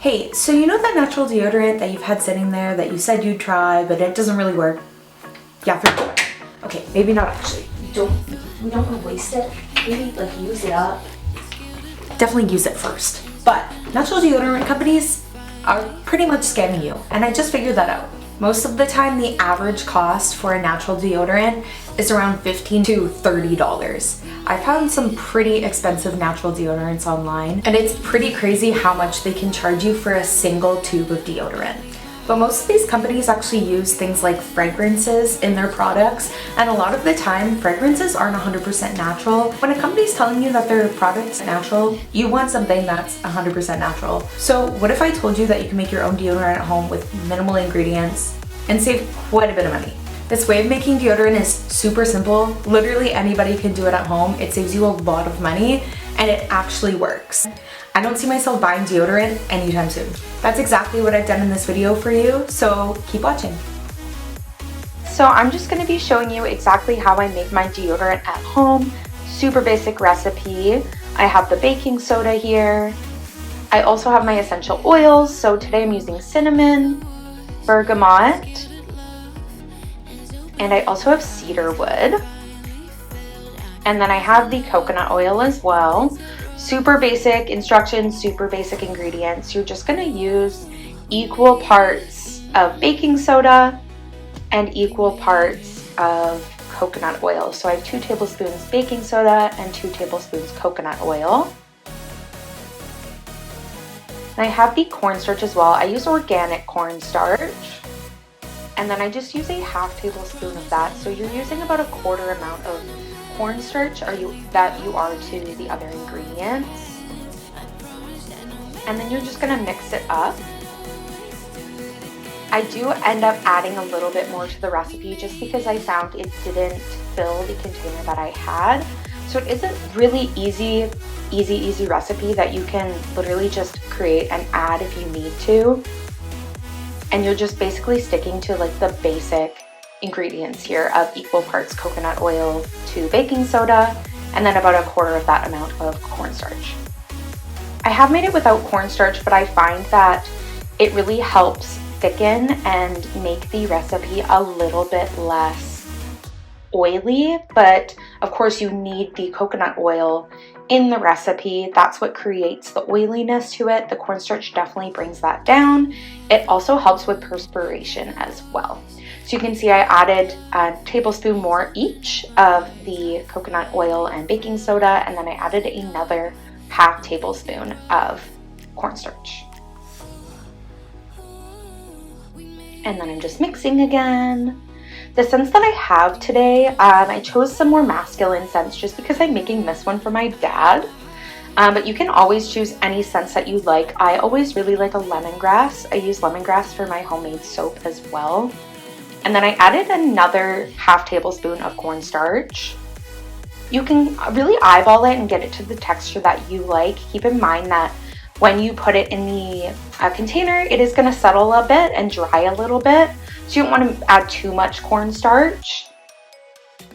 Hey, so you know that natural deodorant that you've had sitting there that you said you'd try, but it doesn't really work? Yeah, throw it away. Okay, maybe not actually. We don't want to waste it. Maybe like use it up. Definitely use it first. But natural deodorant companies are pretty much scamming you, and I just figured that out. Most of the time, the average cost for a natural deodorant is around $15 to $30. I found some pretty expensive natural deodorants online, and it's pretty crazy how much they can charge you for a single tube of deodorant. But most of these companies actually use things like fragrances in their products, and a lot of the time, fragrances aren't 100% natural. When a company's telling you that their product's natural, you want something that's 100% natural. So what if I told you that you can make your own deodorant at home with minimal ingredients and save quite a bit of money? This way of making deodorant is super simple. Literally anybody can do it at home. It saves you a lot of money, and it actually works. I don't see myself buying deodorant anytime soon. That's exactly what I've done in this video for you, so keep watching. So I'm just going to be showing you exactly how I make my deodorant at home. Super basic recipe. I have the baking soda here. I also have my essential oils, so today I'm using cinnamon, bergamot, and I also have cedar wood. And then I have the coconut oil as well. Super basic instructions, super basic ingredients. You're just gonna use equal parts of baking soda and equal parts of coconut oil. So I have 2 tablespoons baking soda and 2 tablespoons coconut oil. And I have the cornstarch as well. I use organic cornstarch. And then I just use a ½ tablespoon of that. So you're using about a quarter amount of cornstarch that you are to the other ingredients. And then you're just gonna mix it up. I do end up adding a little bit more to the recipe just because I found it didn't fill the container that I had. So it is a really easy recipe that you can literally just create and add if you need to. And you're just basically sticking to like the basic ingredients here of equal parts coconut oil to baking soda, and then about a quarter of that amount of cornstarch. I have made it without cornstarch, but I find that it really helps thicken and make the recipe a little bit less oily. But of course you need the coconut oil in the recipe. That's what creates the oiliness to it. The cornstarch definitely brings that down. It also helps with perspiration as well. So you can see I added a tablespoon more each of the coconut oil and baking soda, and then I added another ½ tablespoon of cornstarch. And then I'm just mixing again. The scents that I have today, I chose some more masculine scents just because I'm making this one for my dad. But you can always choose any scents that you like. I always really like a lemongrass. I use lemongrass for my homemade soap as well. And then I added another ½ tablespoon of cornstarch. You can really eyeball it and get it to the texture that you like. Keep in mind that when you put it in the container, it is going to settle a bit and dry a little bit. So you don't want to add too much cornstarch.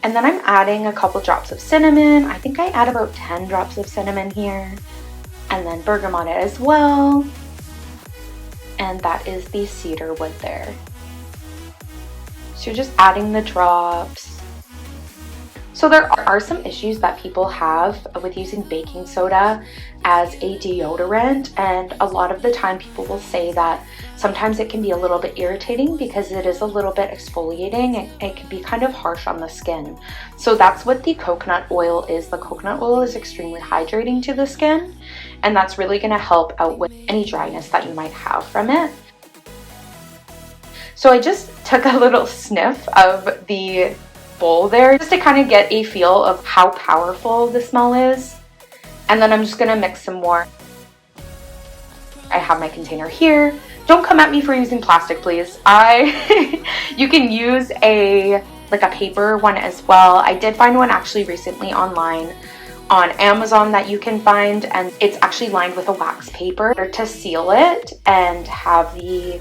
And then I'm adding a couple drops of cinnamon. I think I add about 10 drops of cinnamon here. And then bergamot as well. And that is the cedar wood there. So you're just adding the drops. So there are some issues that people have with using baking soda as a deodorant, and a lot of the time people will say that sometimes it can be a little bit irritating because it is a little bit exfoliating and it can be kind of harsh on the skin. So that's what the coconut oil is. The coconut oil is extremely hydrating to the skin, and that's really going to help out with any dryness that you might have from it. So I just took a little sniff of the bowl there just to kind of get a feel of how powerful the smell is, and then I'm just gonna mix some more. I have my container here. Don't come at me for using plastic, please. You can use a paper one as well. I did find one actually recently online on Amazon that you can find, and it's actually lined with a wax paper to seal it and have the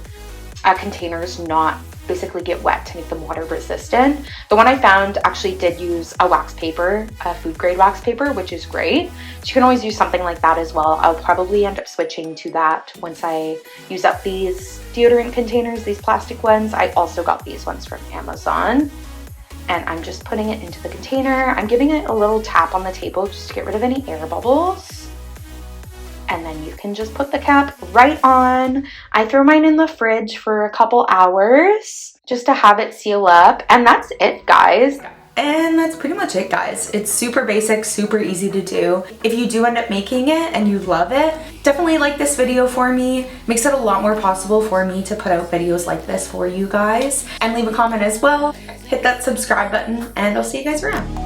containers not basically get wet to make them water resistant. The one I found actually did use a wax paper, a food grade wax paper, which is great. So you can always use something like that as well. I'll probably end up switching to that once I use up these deodorant containers, these plastic ones. I also got these ones from Amazon. And I'm just putting it into the container. I'm giving it a little tap on the table just to get rid of any air bubbles. And then you can just put the cap right on. I throw mine in the fridge for a couple hours just to have it seal up. And that's it, guys. And that's pretty much it, guys. It's super basic, super easy to do. If you do end up making it and you love it, definitely like this video for me. Makes it a lot more possible for me to put out videos like this for you guys. And leave a comment as well. Hit that subscribe button, and I'll see you guys around.